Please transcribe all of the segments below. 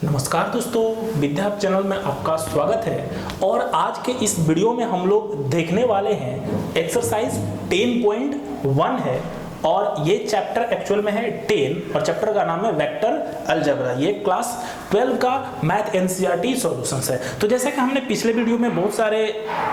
नमस्कार दोस्तों, विद्या hub channel में आपका स्वागत है। और आज के इस वीडियो में हम लोग देखने वाले हैं एक्सरसाइज 10.1 है और ये चैप्टर एक्चुअल में है 10 और चैप्टर का नाम है वेक्टर अलजेब्रा। ये क्लास 12 का मैथ एनसीईआरटी सॉल्यूशंस है। तो जैसा कि हमने पिछले वीडियो में बहुत सारे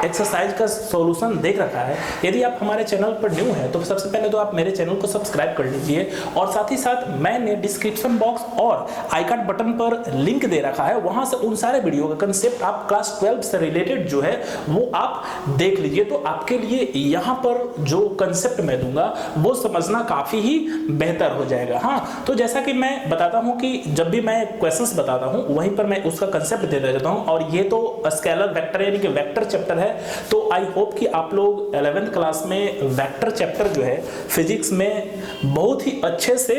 एक्सरसाइज का सॉल्यूशन देख रखा है, यदि आप हमारे चैनल पर न्यू हैं तो सबसे पहले तो आप मेरे चैनल को सब्सक्राइब कर लीजिए और साथ ही साथ मैंने डिस्क्रिप्शन बॉक्स और आई कार्ड बटन पर लिंक दे रखा है, वहां से उन सारे वीडियो का कंसेप्ट आप क्लास 12 से रिलेटेड जो है वो आप देख लीजिए। तो आपके लिए यहाँ पर जो कंसेप्ट मैं दूंगा वो समझना काफी ही बेहतर हो जाएगा। हाँ, तो जैसा कि मैं बताता हूं कि जब भी मैं क्वेश्चंस बताता हूं वहीं पर मैं उसका कंसेप्ट दे देता हूं। और ये तो स्केलर वेक्टर यानी कि वेक्टर चैप्टर है, तो आई होप कि आप लोग 11th क्लास में वेक्टर चैप्टर जो है फिजिक्स में बहुत ही अच्छे से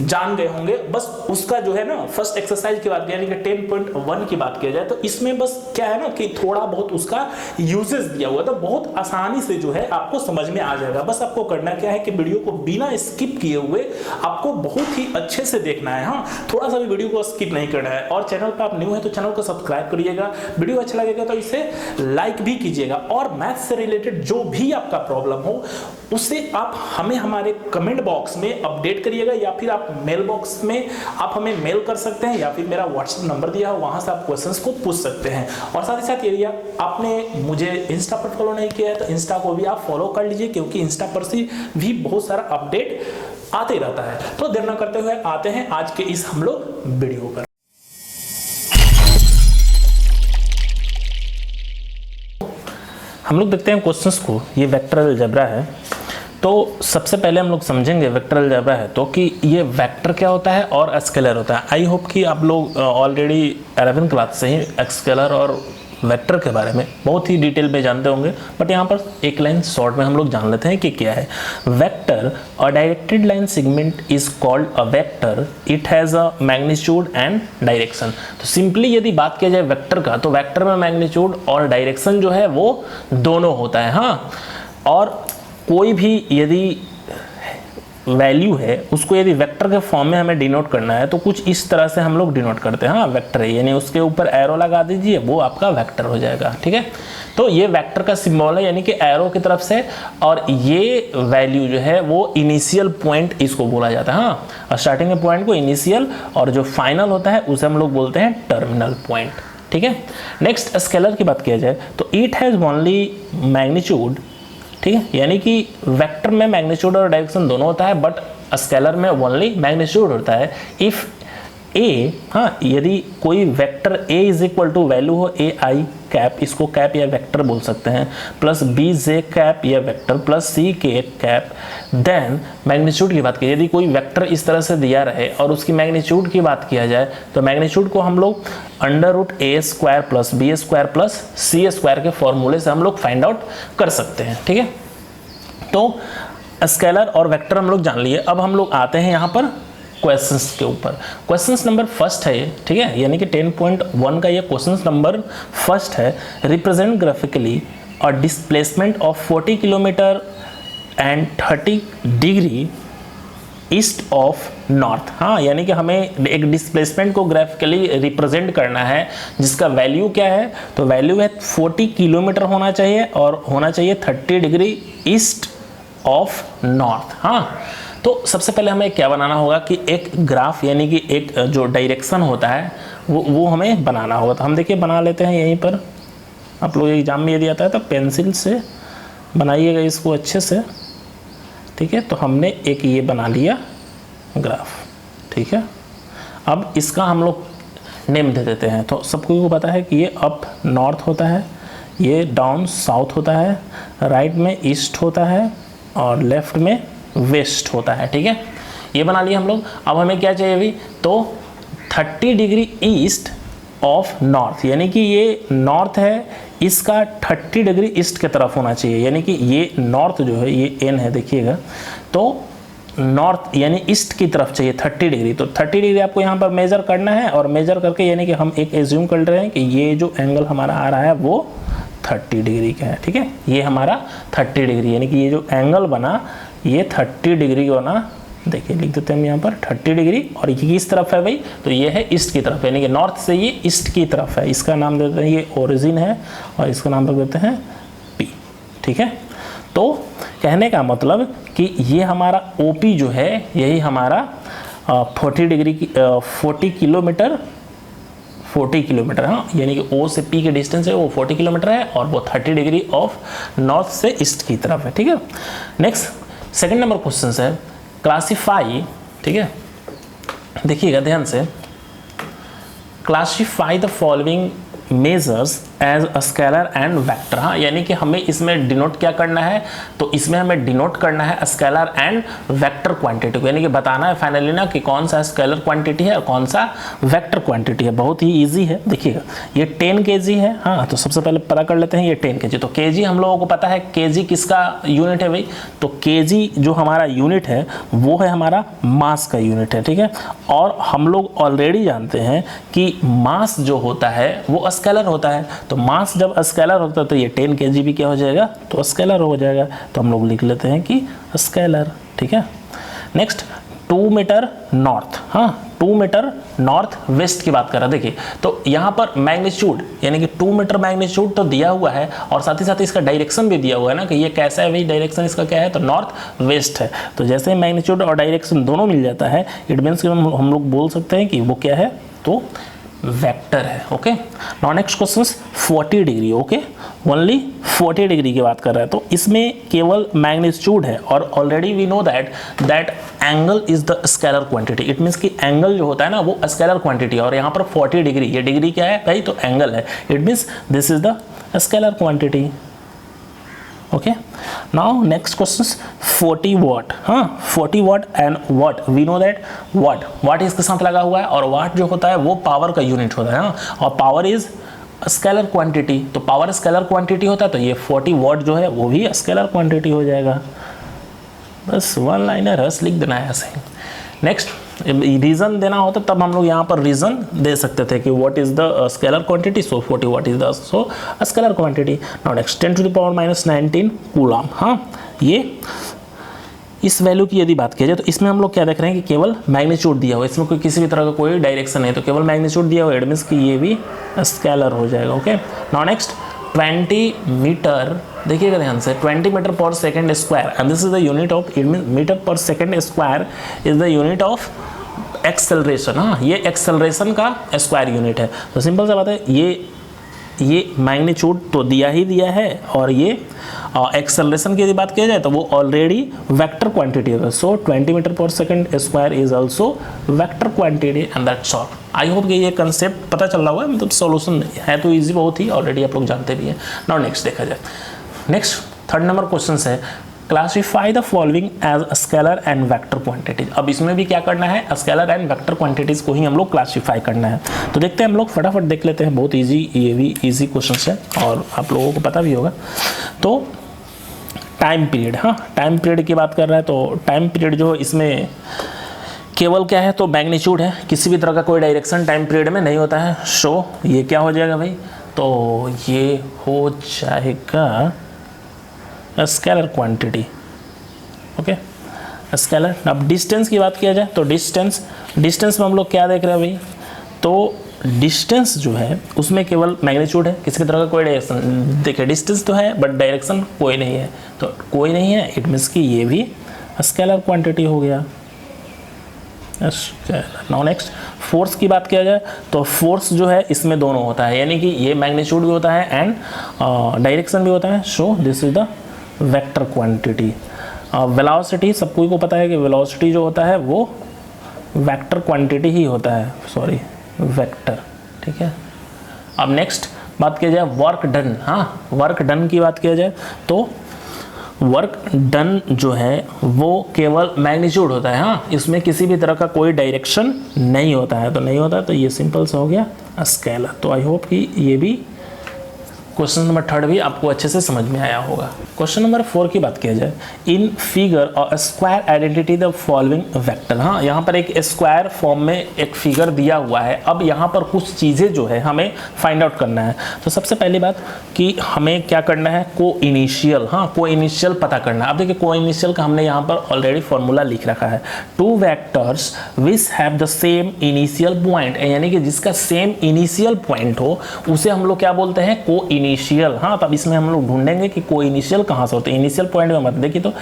जान गए होंगे। बस उसका जो है ना फर्स्ट एक्सरसाइज की बात यानी कि 10.1 की बात किया जाए तो इसमें बस क्या है ना कि थोड़ा बहुत उसका यूजेस दिया हुआ, तो बहुत आसानी से जो है आपको समझ में आ जाएगा। बस आपको करना क्या है कि वीडियो को बिना स्किप किए हुए आपको बहुत ही अच्छे से देखना है। हाँ, थोड़ा सा भी वीडियो को स्किप नहीं करना है। और चैनल पर आप न्यू है तो चैनल को सब्सक्राइब करिएगा, वीडियो अच्छा लगेगा तो इसे लाइक भी कीजिएगा। और मैथ से रिलेटेड जो भी आपका प्रॉब्लम हो उसे आप हमें हमारे कमेंट बॉक्स में अपडेट करिएगा, या फिर आप मेल बॉक्स में आप हमें मेल कर सकते हैं, या फिर मेरा व्हाट्सएप नंबर दिया है वहां से आप क्वेश्चंस को पूछ सकते हैं। और साथ ही साथ यदि आपने मुझे इंस्टा पर फॉलो नहीं किया है तो इंस्टा को भी आप फॉलो कर लीजिए, क्योंकि इंस्टा पर से भी बहुत सारा अपडेट आते रहता है। तो देर न करते हुए आते हैं आज के इस हम लोग वीडियो पर। हम लोग देखते हैं क्वेश्चंस को। ये वेक्टर अलजेब्रा है, तो सबसे पहले हम लोग समझेंगे वेक्टर अलजेब्रा है तो कि ये वेक्टर क्या होता है और स्केलर होता है। आई होप कि आप लोग ऑलरेडी 11th क्लास से ही स्केलर और वेक्टर के बारे में बहुत ही डिटेल में जानते होंगे, बट यहाँ पर एक लाइन शॉर्ट में हम लोग जान लेते हैं कि क्या है। वेक्टर और directed line segment is called a vector, it has a magnitude and direction. तो सिंपली यदि बात किया जाए वेक्टर का, तो वेक्टर में मैग्नीट्यूड और डायरेक्शन जो है वो दोनों होता है। हाँ, और कोई भी यदि वैल्यू है उसको यदि वेक्टर के फॉर्म में हमें डिनोट करना है तो कुछ इस तरह से हम लोग डिनोट करते हैं। हाँ, वेक्टर है यानी उसके ऊपर एरो लगा दीजिए, वो आपका वेक्टर हो जाएगा। ठीक है, तो ये वेक्टर का सिंबल है यानी कि एरो की तरफ से, और ये वैल्यू जो है वो इनिशियल पॉइंट इसको बोला जाता है। हाँ, स्टार्टिंग के पॉइंट को इनिशियल और जो फाइनल होता है उसे हम लोग बोलते हैं टर्मिनल पॉइंट। ठीक है, नेक्स्ट स्केलर की बात किया जाए तो इट हैज़ ओनली मैग्नीट्यूड। ठीक है, यानी कि वेक्टर में मैग्नीट्यूड और डायरेक्शन दोनों होता है, बट स्केलर में ओनली मैग्नीट्यूड होता है। इफ ए, हाँ, यदि कोई vector a is equal to value हो ए आई कैप, इसको कैप या वेक्टर बोल सकते हैं, प्लस बी जे कैप या vector plus c k cap, then magnitude की बात की यदि कोई वेक्टर इस तरह से दिया रहे और उसकी मैग्नीट्यूड की बात किया जाए तो मैग्नीट्यूड को हम लोग under root A square plus B square plus C square के फॉर्मूले से हम लोग फाइंड आउट कर सकते हैं। ठीक है, तो स्केलर और वेक्टर हम लोग जान लिए। अब हम लोग आते हैं यहाँ पर क्वेश्चंस के ऊपर। क्वेश्चंस नंबर फर्स्ट है ये, ठीक है, यानी कि 10.1 का ये क्वेश्चंस नंबर फर्स्ट है। रिप्रेजेंट ग्राफिकली और displacement of 40 kilometre and 30 degree east of north. हाँ, यानी कि हमें एक डिस्प्लेसमेंट को ग्राफिकली रिप्रेजेंट करना है जिसका वैल्यू क्या है, तो वैल्यू है 40 किलोमीटर होना चाहिए और होना चाहिए 30 डिग्री ईस्ट ऑफ नॉर्थ। हाँ, तो सबसे पहले हमें क्या बनाना होगा कि एक ग्राफ यानी कि एक जो डायरेक्शन होता है वो हमें बनाना होगा। तो हम देखिए बना लेते हैं यहीं पर। आप लोग एग्जाम में यदि आता है तो पेंसिल से बनाइएगा इसको अच्छे से। ठीक है, तो हमने एक ये बना लिया ग्राफ। ठीक है, अब इसका हम लोग नेम दे देते हैं। तो सबको को पता है कि ये अप नॉर्थ होता है, ये डाउन साउथ होता है, राइट में ईस्ट होता है और लेफ्ट में वेस्ट होता है। ठीक है, ये बना लिया हम लोग। अब हमें क्या चाहिए अभी, तो 30 डिग्री ईस्ट ऑफ नॉर्थ, यानी कि ये नॉर्थ है, इसका 30 डिग्री ईस्ट की तरफ होना चाहिए। यानी कि ये नॉर्थ जो है ये एन है, देखिएगा, तो नॉर्थ यानी ईस्ट की तरफ चाहिए 30 डिग्री। तो 30 डिग्री आपको यहाँ पर मेजर करना है, और मेजर करके यानी कि हम एक एज्यूम कर रहे हैं कि ये जो एंगल हमारा आ रहा है वो 30 डिग्री का है। ठीक है, ये हमारा 30 डिग्री यानी कि ये जो एंगल बना ये 30 डिग्री बना देखिए लिख देते हैं हम यहाँ पर 30 डिग्री, और ये किस तरफ है भाई, तो ये है ईस्ट की तरफ, यानी कि नॉर्थ से ये ईस्ट की तरफ है। इसका नाम देते हैं, ये ओरिजिन है, और इसका नाम रख देते हैं पी। ठीक है, तो कहने का मतलब कि ये हमारा ओपी जो है यही हमारा 40 डिग्री की 40 किलोमीटर, हाँ, यानी कि ओ से पी के डिस्टेंस है वो 40 किलोमीटर है, और वो 30 डिग्री ऑफ नॉर्थ से ईस्ट की तरफ है। ठीक है, नेक्स्ट सेकंड नंबर क्वेश्चन है क्लासीफाई। ठीक है, देखिएगा ध्यान से, classify the following measures as a scalar and vector. हाँ, यानी कि हमें इसमें डिनोट क्या करना है, तो इसमें हमें डिनोट करना है स्केलर एंड वेक्टर क्वांटिटी को, यानी कि बताना है फाइनली ना कि कौन सा स्केलर क्वांटिटी है और कौन सा वेक्टर क्वांटिटी है। बहुत ही इजी है, देखिएगा ये 10 kg है। हाँ, तो सबसे पहले पता कर लेते हैं ये 10 kg, तो kg हम लोगों को पता है kg किसका यूनिट है भाई, तो kg जो हमारा यूनिट है वो है हमारा मास का यूनिट है। ठीक है, और हम लोग ऑलरेडी जानते हैं कि मास जो होता है वो स्केलर होता है, तो मास जब स्केलर होता है तो ये 10 kg भी क्या हो जाएगा, तो स्केलर हो जाएगा, तो हम लोग लिख लेते हैं कि स्केलर। ठीक है, नेक्स्ट 2 मीटर नॉर्थ। हाँ, 2 मीटर नॉर्थ वेस्ट की बात कर रहा है। देखिए तो यहाँ पर मैग्नीट्यूड यानी कि 2 मीटर मैग्नीट्यूड तो दिया हुआ है, और साथ ही साथ इसका डायरेक्शन भी दिया हुआ है ना कि ये कैसा है भाई, डायरेक्शन इसका क्या है, तो नॉर्थ वेस्ट है। तो जैसे मैग्नीट्यूड और डायरेक्शन दोनों मिल जाता है, इट मीन्स कि हम लोग बोल सकते हैं कि वो क्या है, तो वेक्टर है। Okay, now next question 40 degree. Okay, only 40 degree की बात कर रहा है, तो इसमें केवल मैग्नीट्यूड है, और already we know that angle is the scalar quantity. It means कि एंगल जो होता है ना वो स्केलर क्वांटिटी है, और यहाँ पर 40 डिग्री, ये डिग्री क्या है भाई, तो एंगल है। It means this is the scalar quantity. Okay, now next question 40 watt. हाँ, 40 watt and watt, we know that watt इसके साथ लगा हुआ है, और वाट जो होता है वो पावर का यूनिट होता है। हाँ, और पावर इज स्केलर क्वांटिटी, तो पावर स्केलर क्वांटिटी होता है, तो ये 40 वाट जो है वो भी स्केलर क्वांटिटी हो जाएगा। बस वन लाइनर है, लिख देना है ऐसे। नेक्स्ट रीजन देना होता तब हम लोग यहाँ पर रीजन दे सकते थे कि what is the scalar quantity, so 40 watt is the so scalar quantity. Now next 10 to the power -19 coulomb. हाँ, ये इस वैल्यू की यदि बात की जाए तो इसमें हम लोग क्या देख रहे हैं कि केवल मैग्नीट्यूड दिया हुआ है, इसमें कोई किसी भी तरह का कोई डायरेक्शन नहीं, तो केवल मैग्नीट्यूड दिया हुआ है, इट मींस कि ये भी स्केलर हो जाएगा। ओके, नाउ नेक्स्ट 20 मीटर, देखिएगा ध्यान से, 20 metre per second square, and this is the unit of, metre per second square is the unit of acceleration. हाँ, ये एक्सेलरेशन का स्क्वायर यूनिट है। तो सिंपल सा बात है, ये मैग्नीट्यूड तो दिया ही दिया है, और ये एक्सेलरेशन की यदि बात किया जाए तो वो ऑलरेडी वेक्टर क्वांटिटी है। सो 20 metre per second square is also vector quantity, and that's all. I hope कि ये कंसेप्ट पता चल रहा हुआ है, मतलब सॉल्यूशन है तो इजी बहुत ही, ऑलरेडी आप लोग जानते भी हैं। नाउ नेक्स्ट देखा जाए, नेक्स्ट थर्ड नंबर क्वेश्चन है classify the following as scalar and vector quantities. अब इसमें भी क्या करना है, स्केलर एंड वेक्टर क्वांटिटीज को ही हम लोग क्लासीफाई करना है। तो देखते हैं हम लोग, फटाफट देख लेते हैं, बहुत इजी, ये भी इजी क्वेश्चन है और आप लोगों को पता भी होगा। तो टाइम पीरियड, हाँ टाइम पीरियड की बात कर रहा है, तो टाइम पीरियड जो इसमें केवल क्या है, तो मैग्नीट्यूड है, किसी भी तरह का कोई डायरेक्शन टाइम पीरियड में नहीं होता है। सो ये क्या हो जाएगा भाई, तो ये हो जाएगा स्केलर क्वांटिटी। Okay, scalar. अब डिस्टेंस की बात किया जाए तो डिस्टेंस में हम लोग क्या देख रहे हैं भाई, तो डिस्टेंस जो है उसमें केवल मैग्नीट्यूड है, किसी भी तरह का कोई डायरेक्शन, देखिए डिस्टेंस तो है बट डायरेक्शन कोई नहीं है, तो कोई नहीं है, इट मीन्स कि ये भी स्केलर क्वांटिटी हो गया। नाउ नेक्स्ट फोर्स की बात किया जाए तो फोर्स जो है इसमें दोनों होता है, यानी कि ये मैग्नीट्यूड भी होता है एंड डायरेक्शन भी होता है। So this is the vector quantity. Velocity सबको को पता है कि वेलोसिटी जो होता है वो वेक्टर क्वांटिटी ही होता है, सॉरी वेक्टर। ठीक है, अब नेक्स्ट बात किया जाए वर्क डन। हाँ, वर्क डन की बात किया जाए तो वर्क डन जो है वो केवल मैग्नीट्यूड होता है। हाँ, इसमें किसी भी तरह का कोई डायरेक्शन नहीं होता है, तो नहीं होता है, तो ये सिंपल सा हो गया स्केलर। तो आई होप कि ये भी क्वेश्चन नंबर 3 भी आपको अच्छे से समझ में आया होगा। क्वेश्चन नंबर 4 की बात किया जाए, इन फिगर और square identity the following vector. हाँ, यहाँ पर एक स्क्वायर फॉर्म में एक फिगर दिया हुआ है। अब यहाँ पर कुछ चीज़ें जो है हमें फाइंड आउट करना है। तो सबसे पहली बात कि हमें क्या करना है, को इनिशियल। हाँ, को इनिशियल पता करना है। अब देखिए को इनिशियल का हमने यहाँ पर ऑलरेडी फॉर्मूला लिख रखा है, two vectors which have the same initial point, यानी कि जिसका सेम इनिशियल पॉइंट हो उसे हम लोग क्या बोलते हैं, को इनिशियल। हाँ, तब इसमें हम लोग ढूंढेंगे कि को इनिशियल कहाँ से होते हैं, इनिशियल पॉइंट में मत। देखिए तो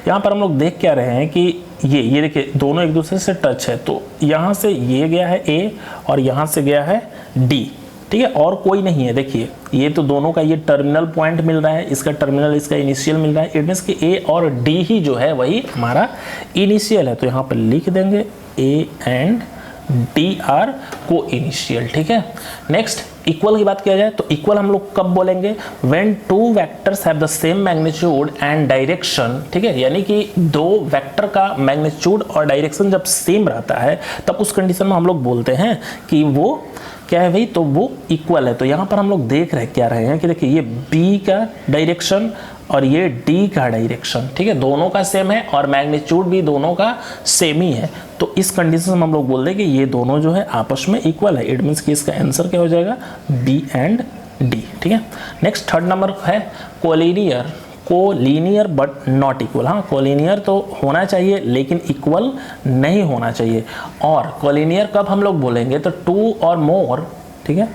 यहाँ पर हम लोग देख क्या रहे हैं कि ये देखिए दोनों एक दूसरे से टच है। तो यहाँ से ये गया है ए और यहाँ से गया है डी, ठीक है, और कोई नहीं है। देखिए ये तो दोनों का ये टर्मिनल पॉइंट मिल रहा है, इसका टर्मिनल इसका इनिशियल मिल रहा है। इट मीन्स कि ए और डी ही जो है वही हमारा इनिशियल है। तो यहाँ पर लिख देंगे ए एंड डी आर को इनिशियल, ठीक है। नेक्स्ट इक्वल की बात किया जाए तो इक्वल हम लोग कब बोलेंगे, when two vectors have the same magnitude and direction, ठीक है, यानी कि दो वेक्टर का मैग्नीट्यूड और डायरेक्शन जब सेम रहता है तब उस कंडीशन में हम लोग बोलते हैं कि वो क्या है भाई, तो वो इक्वल है। तो यहाँ पर हम लोग देख रहे क्या रहे हैं कि देखिए ये बी का डायरेक्शन और ये डी का डायरेक्शन, ठीक है, दोनों का सेम है और मैग्नीट्यूड भी दोनों का सेम ही है। तो इस कंडीशन में हम लोग बोल दें कि ये दोनों जो है आपस में इक्वल है। इट मीन्स कि इसका आंसर क्या हो जाएगा, बी एंड डी, ठीक है। नेक्स्ट थर्ड नंबर है collinear, collinear but not equal. हाँ, कोलिनियर तो होना चाहिए लेकिन इक्वल नहीं होना चाहिए। और कोलिनियर कब हम लोग बोलेंगे, तो टू और मोर, ठीक है,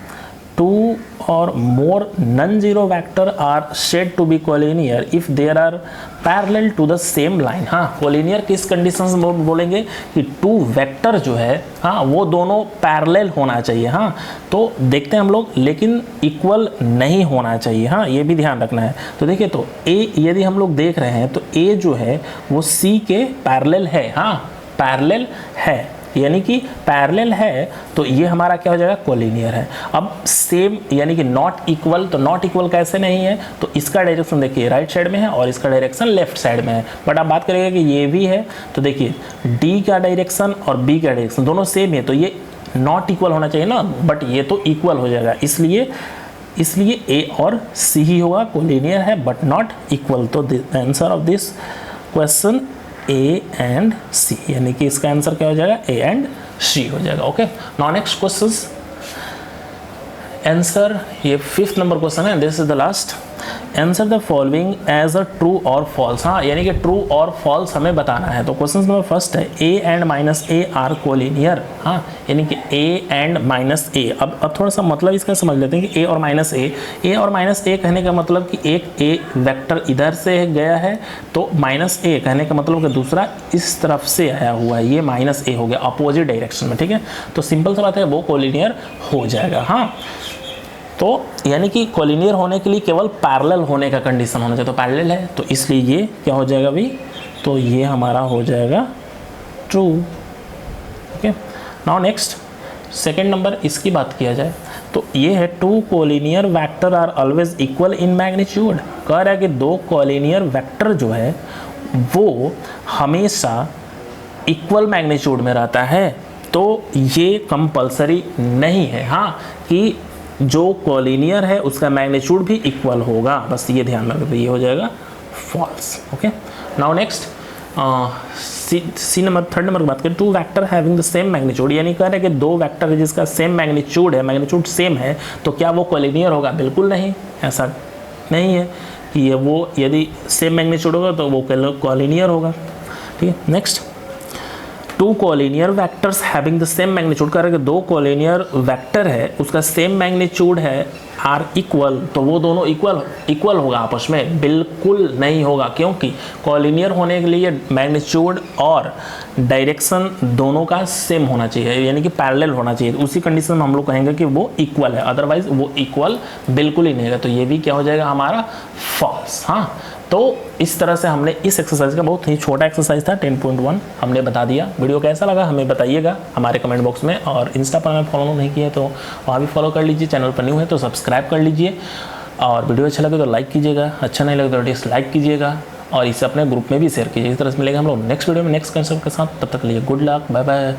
two or more non zero vector are said to be collinear if there are parallel to the same line. हाँ, कोलिनियर किस कंडीशन में बोलेंगे कि टू वेक्टर जो है, हाँ, वो दोनों पैरेलल होना चाहिए। हाँ, तो देखते हैं हम लोग, लेकिन इक्वल नहीं होना चाहिए। हाँ, ये भी ध्यान रखना है। तो देखिए तो ए यदि हम लोग देख रहे हैं तो ए जो है वो सी के पैरेलल है। हाँ, पैरेलल है, यानी कि पैरेलल है, तो ये हमारा क्या हो जाएगा, कोलिनियर है। अब सेम यानी कि नॉट इक्वल, तो नॉट इक्वल कैसे नहीं है, तो इसका डायरेक्शन देखिए राइट साइड में है और इसका डायरेक्शन लेफ्ट साइड में है। बट आप बात करेंगे कि ये भी है, तो देखिए डी का डायरेक्शन और बी का डायरेक्शन दोनों सेम है, तो ये नॉट इक्वल होना चाहिए ना, बट ये तो इक्वल हो जाएगा। इसलिए ए और सी ही होगा, कोलिनियर है बट नॉट इक्वल। तो the answer of this question A and C, यानी कि इसका आंसर क्या हो जाएगा, ए एंड सी हो जाएगा। Okay, now next question answer, ये 5th नंबर क्वेश्चन है, this is the last. Answer the following as a true or false. हाँ, यानी कि ट्रू और फॉल्स हमें बताना है। तो क्वेश्चन नंबर फर्स्ट है A and minus A R collinear. हाँ, यानी कि ए एंड माइनस ए। अब थोड़ा सा मतलब इसका समझ लेते हैं कि ए और माइनस ए और माइनस ए कहने का मतलब कि एक ए वेक्टर इधर से गया है, तो माइनस ए कहने का मतलब कि दूसरा इस तरफ से आया हुआ है, ये माइनस ए हो गया अपोजिट डायरेक्शन में, ठीक है। तो सिंपल सा बात है, वो कोलिनियर हो जाएगा। हाँ, तो यानी कि कोलिनियर होने के लिए केवल पैरेलल होने का कंडीशन होना चाहिए। तो पैरेलल है तो इसलिए ये क्या हो जाएगा भाई, तो ये हमारा हो जाएगा true. Okay, now next second number, इसकी बात किया जाए तो ये है two collinear vector are always equal in magnitude. कह रहा है कि दो कोलिनियर वेक्टर जो है वो हमेशा इक्वल मैग्नीट्यूड में रहता है। तो ये कंपलसरी नहीं है, हाँ, कि जो कोलिनियर है उसका मैग्नीट्यूड भी इक्वल होगा, बस ये ध्यान में रखो, ये हो जाएगा false. Okay, now next c number third number की बात करें, two vector having the same magnitude, यानी कह रहे हैं कि दो वेक्टर है जिसका सेम मैग्नीट्यूड है, मैग्नीट्यूड सेम है, तो क्या वो कोलिनियर होगा? बिल्कुल नहीं, ऐसा नहीं है कि ये वो यदि सेम मैग्नीट्यूड होगा तो वो कोलिनियर होगा। ठीक है, next two collinear vectors having the same magnitude, कह रहे हैं कि दो कोलिनियर वेक्टर है उसका सेम मैग्नीट्यूड है आर इक्वल, तो वो दोनों इक्वल होगा आपस में? बिल्कुल नहीं होगा, क्योंकि कोलिनियर होने के लिए मैग्नीट्यूड और डायरेक्शन दोनों का सेम होना चाहिए, यानी कि पैरेलल होना चाहिए। उसी कंडीशन में हम लोग कहेंगे कि वो इक्वल है, अदरवाइज वो इक्वल बिल्कुल ही नहीं है। तो ये भी क्या हो जाएगा हमारा फॉल्स। हाँ, तो इस तरह से हमने इस एक्सरसाइज का, बहुत ही छोटा एक्सरसाइज था 10.1, हमने बता दिया। वीडियो कैसा लगा हमें बताइएगा हमारे कमेंट बॉक्स में, और इंस्टा पर हमें फॉलो नहीं किया तो वहाँ भी फॉलो कर लीजिए, चैनल पर न्यू है तो सब्सक्राइब कर लीजिए, और वीडियो अच्छा लगे तो लाइक कीजिएगा, अच्छा नहीं लगे तो डिसलाइक कीजिएगा, और इसे अपने ग्रुप में भी शेयर कीजिए। इस तरह से मिलेगा हम लोग नेक्स्ट वीडियो में नेक्स्ट कंसेप्ट के साथ। तब तक के लिए गुड लक, बाय बाय।